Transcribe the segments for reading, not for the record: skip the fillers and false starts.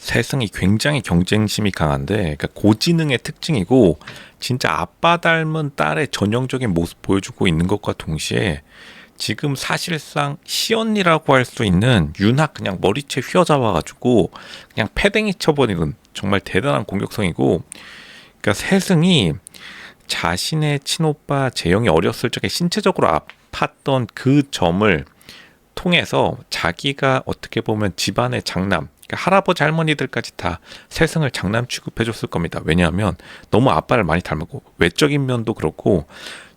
새승이 굉장히 경쟁심이 강한데, 그러니까 고지능의 특징이고 진짜 아빠 닮은 딸의 전형적인 모습 보여주고 있는 것과 동시에 지금 사실상 시언니라고 할 수 있는 윤학 그냥 머리채 휘어잡아가지고 그냥 패댕이 쳐버리는 정말 대단한 공격성이고, 그러니까 새승이 자신의 친오빠 재영이 어렸을 적에 신체적으로 아팠던 그 점을 통해서 자기가 어떻게 보면 집안의 장남, 그러니까 할아버지 할머니들까지 다 새승을 장남 취급해줬을 겁니다. 왜냐하면 너무 아빠를 많이 닮았고 외적인 면도 그렇고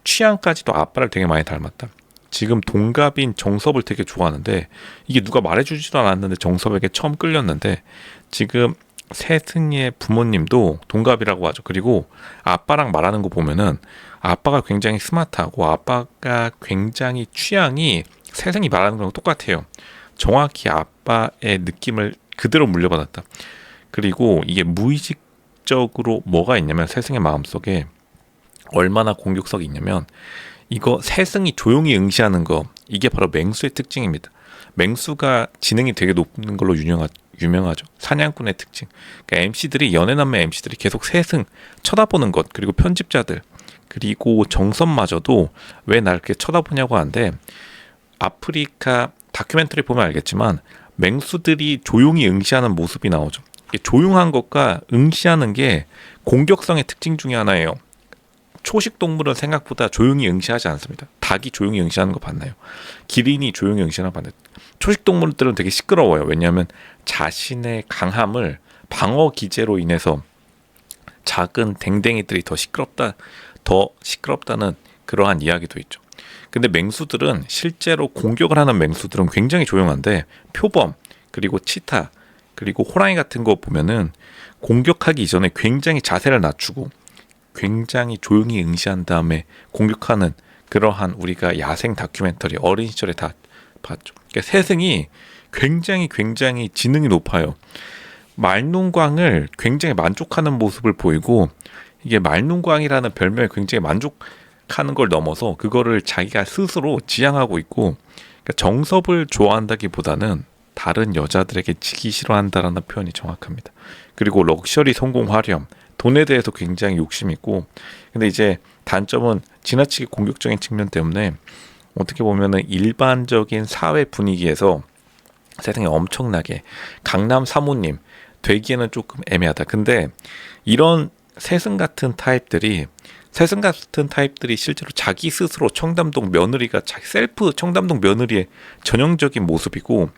취향까지도 아빠를 되게 많이 닮았다. 지금 동갑인 정섭을 되게 좋아하는데 이게 누가 말해주지도 않았는데 정섭에게 처음 끌렸는데, 지금 새승의 부모님도 동갑이라고 하죠. 그리고 아빠랑 말하는 거 보면은 아빠가 굉장히 스마트하고 아빠가 굉장히 취향이 새승이 말하는 거랑 똑같아요. 정확히 아빠의 느낌을 그대로 물려받았다. 그리고 이게 무의식적으로 뭐가 있냐면 새승의 마음속에 얼마나 공격성이 있냐면, 이거 새승이 조용히 응시하는 거, 이게 바로 맹수의 특징입니다. 맹수가 지능이 되게 높은 걸로 유명하죠. 사냥꾼의 특징. 그러니까 MC들이, 연애남매 MC들이 계속 새승 쳐다보는 것, 그리고 편집자들, 그리고 정선마저도 왜 날 이렇게 쳐다보냐고 하는데, 아프리카 다큐멘터리 보면 알겠지만 맹수들이 조용히 응시하는 모습이 나오죠. 조용한 것과 응시하는 게 공격성의 특징 중에 하나예요. 초식 동물은 생각보다 조용히 응시하지 않습니다. 닭이 조용히 응시하는 거 봤나요? 기린이 조용히 응시하는 거 봤나요? 초식 동물들은 되게 시끄러워요. 왜냐하면 자신의 강함을 방어 기제로 인해서 작은 댕댕이들이 더 시끄럽다는 그러한 이야기도 있죠. 근데 맹수들은, 실제로 공격을 하는 맹수들은 굉장히 조용한데, 표범, 그리고 치타, 그리고 호랑이 같은 거 보면은 공격하기 이전에 굉장히 자세를 낮추고 굉장히 조용히 응시한 다음에 공격하는, 그러한 우리가 야생 다큐멘터리 어린 시절에 다 봤죠. 그러니까 새승이 굉장히 지능이 높아요. 말눈광을 굉장히 만족하는 모습을 보이고, 이게 말눈광이라는 별명에 굉장히 만족하는 걸 넘어서 그거를 자기가 스스로 지향하고 있고, 그러니까 정섭을 좋아한다기보다는 다른 여자들에게 지기 싫어한다라는 표현이 정확합니다. 그리고 럭셔리, 성공, 화려함, 돈에 대해서 굉장히 욕심 있고, 근데 이제 단점은 지나치게 공격적인 측면 때문에 어떻게 보면은 일반적인 사회 분위기에서 세상에 엄청나게 강남 사모님 되기에는 조금 애매하다. 근데 이런 새승 같은 타입들이 실제로 자기 스스로 청담동 며느리가 셀프 청담동 며느리의 전형적인 모습이고,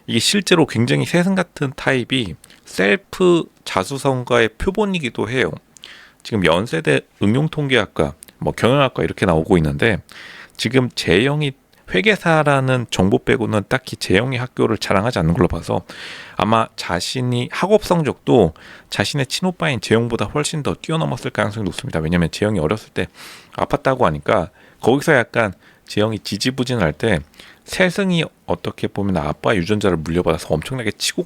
이게 실제로 굉장히 새승 같은 타입이 셀프 자수성가의 표본이기도 해요. 지금 연세대 응용통계학과, 경영학과 이렇게 나오고 있는데, 지금 재영이 회계사라는 정보 빼고는 딱히 재영이 학교를 자랑하지 않는 걸로 봐서 아마 자신이 학업 성적도 자신의 친오빠인 재영보다 훨씬 더 뛰어넘었을 가능성이 높습니다. 왜냐하면 재영이 어렸을 때 아팠다고 하니까 거기서 약간 재영이 지지부진할 때 새승이 어떻게 보면 아빠 유전자를 물려받아서 엄청나게 치고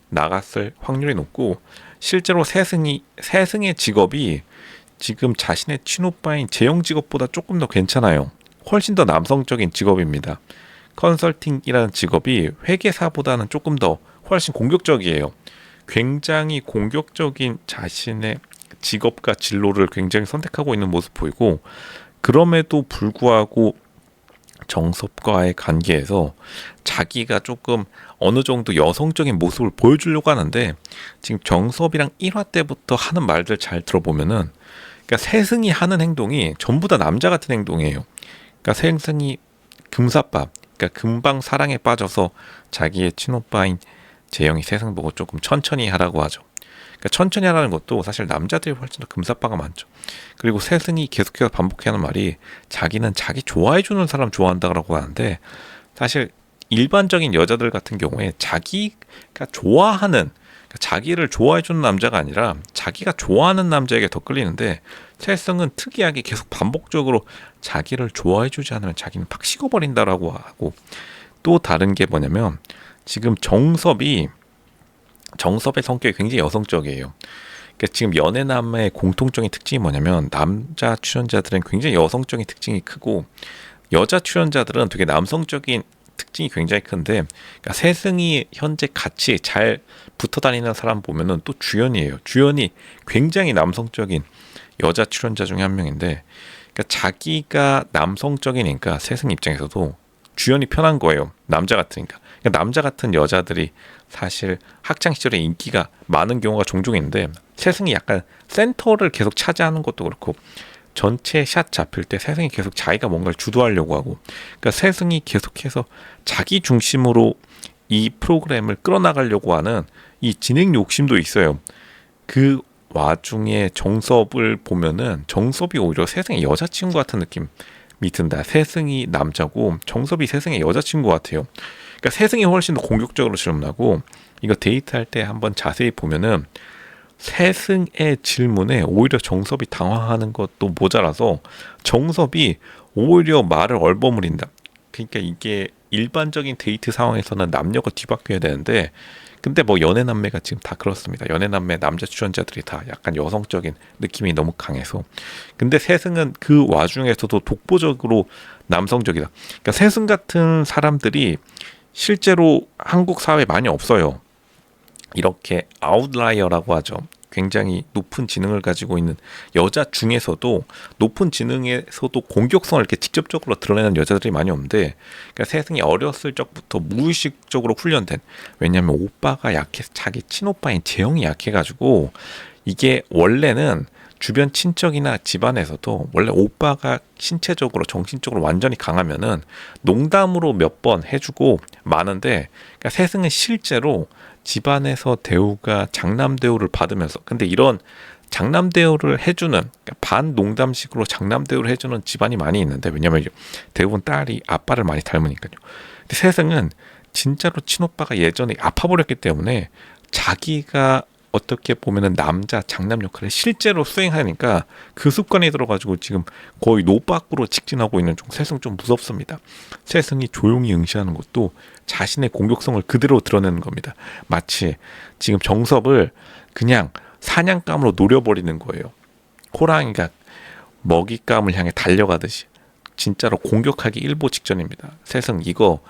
나갔을 확률이 높고, 실제로 새승의 직업이 지금 자신의 친오빠인 재영 직업보다 조금 더 괜찮아요. 훨씬 더 남성적인 직업입니다. 컨설팅이라는 직업이 회계사보다는 조금 더 훨씬 공격적이에요. 굉장히 공격적인 자신의 직업과 진로를 굉장히 선택하고 있는 모습 보이고, 그럼에도 불구하고 정섭과의 관계에서 자기가 조금 어느 정도 여성적인 모습을 보여주려고 하는데, 지금 정섭이랑 1화 때부터 하는 말들 잘 들어보면은, 그러니까 새승이 하는 행동이 전부 다 남자 같은 행동이에요. 그러니까 새승이 금사빠, 그러니까 금방 사랑에 빠져서 자기의 친오빠인 재영이 새승 보고 조금 천천히 하라고 하죠. 그러니까 천천히 하라는 것도 사실 남자들이 훨씬 더 금사빠가 많죠. 그리고 새승이 계속해서 반복하는 말이 자기는 자기 좋아해주는 사람 좋아한다고 하는데, 사실 일반적인 여자들 같은 경우에 자기가 좋아하는, 그러니까 자기를 좋아해주는 남자가 아니라 자기가 좋아하는 남자에게 더 끌리는데, 새승은 특이하게 계속 반복적으로 자기를 좋아해주지 않으면 자기는 팍 식어버린다라고 하고, 또 다른 게 뭐냐면 지금 정섭의 성격이 굉장히 여성적이에요. 그러니까 지금 연애남의 공통적인 특징이 뭐냐면, 남자 출연자들은 굉장히 여성적인 특징이 크고 여자 출연자들은 되게 남성적인 특징이 굉장히 큰데, 그러니까 세승이 현재 같이 잘 붙어 다니는 사람 보면은 또 주연이에요. 주연이 굉장히 남성적인 여자 출연자 중에 한 명인데, 그러니까 자기가 남성적이니까 세승 입장에서도 주연이 편한 거예요. 남자 같으니까. 그러니까 남자 같은 여자들이 사실 학창 시절에 인기가 많은 경우가 종종 있는데, 세승이 약간 센터를 계속 차지하는 것도 그렇고, 전체 샷 잡힐 때 세승이 계속 자기가 뭔가를 주도하려고 하고, 그러니까 세승이 계속해서 자기 중심으로 이 프로그램을 끌어나가려고 하는 이 진행 욕심도 있어요. 그 와중에 정섭을 보면은 정섭이 오히려 세승의 여자친구 같은 느낌이 든다. 세승이 남자고 정섭이 세승의 여자친구 같아요. 그러니까 세승이 훨씬 더 공격적으로 질문하고, 이거 데이트할 때 한번 자세히 보면은 세승의 질문에 오히려 정섭이 당황하는 것도 모자라서 정섭이 오히려 말을 얼버무린다. 그러니까 이게 일반적인 데이트 상황에서는 남녀가 뒤바뀌어야 되는데, 근데 뭐 연애남매가 지금 다 그렇습니다. 연애남매 남자 출연자들이 다 약간 여성적인 느낌이 너무 강해서. 근데 세승은 그 와중에서도 독보적으로 남성적이다. 그러니까 세승 같은 사람들이 실제로 한국 사회에 많이 없어요. 이렇게 아웃라이어라고 하죠. 굉장히 높은 지능을 가지고 있는 여자 중에서도 높은 지능에서도 공격성을 이렇게 직접적으로 드러내는 여자들이 많이 없는데, 그러니까 세승이 어렸을 적부터 무의식적으로 훈련된, 왜냐하면 오빠가 약해서 자기 친오빠인 재영이 약해가지고, 이게 원래는 주변 친척이나 집안에서도 원래 오빠가 신체적으로 정신적으로 완전히 강하면은 농담으로 몇 번 해주고 마는데, 그러니까 세승은 실제로 집안에서 대우가 장남 대우를 받으면서, 근데 이런 장남 대우를 해주는, 그러니까 반 농담식으로 장남 대우를 해주는 집안이 많이 있는데, 왜냐면 대부분 딸이 아빠를 많이 닮으니까요. 근데 세승은 진짜로 친오빠가 예전에 아파버렸기 때문에 자기가 어떻게 보면은 남자 장남 역할을 실제로 수행하니까 그 습관이 들어가지고 지금 거의 노밖으로 직진하고 있는 중. 세승 좀 무섭습니다. 세승이 조용히 응시하는 것도 자신의 공격성을 그대로 드러내는 겁니다. 마치 지금 정섭을 그냥 사냥감으로 노려버리는 거예요. 호랑이가 먹잇감을 향해 달려가듯이 진짜로 공격하기 일보 직전입니다. 세승 이거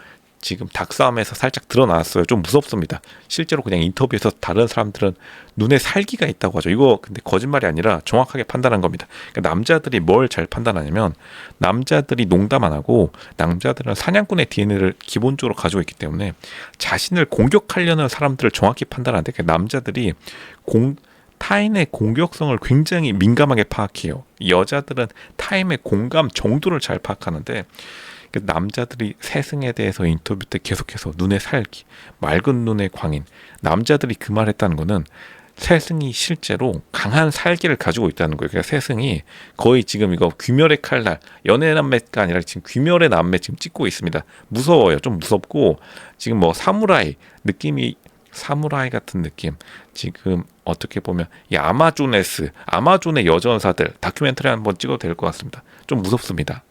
지금 닭싸움에서 살짝 드러났어요. 좀 무섭습니다. 실제로 그냥 인터뷰에서 다른 사람들은 눈에 살기가 있다고 하죠. 이거 근데 거짓말이 아니라 정확하게 판단한 겁니다. 그러니까 남자들이 뭘 잘 판단하냐면, 남자들이 농담 안 하고 남자들은 사냥꾼의 DNA를 기본적으로 가지고 있기 때문에 자신을 공격하려는 사람들을 정확히 판단하는데, 그러니까 남자들이 타인의 공격성을 굉장히 민감하게 파악해요. 여자들은 타인의 공감 정도를 잘 파악하는데, 남자들이 세승에 대해서 인터뷰 때 계속해서 눈에 살기, 맑은 눈의 광인, 남자들이 그 말했다는 거는 세승이 실제로 강한 살기를 가지고 있다는 거예요. 그러니까 세승이 거의 지금 이거 귀멸의 칼날, 연애 남매가 아니라 지금 귀멸의 남매 지금 찍고 있습니다. 무서워요. 좀 무섭고, 지금 뭐 사무라이 느낌이, 사무라이 같은 느낌. 지금 어떻게 보면 이 아마존의 여전사들 다큐멘터리 한번 찍어도 될 것 같습니다. 좀 무섭습니다.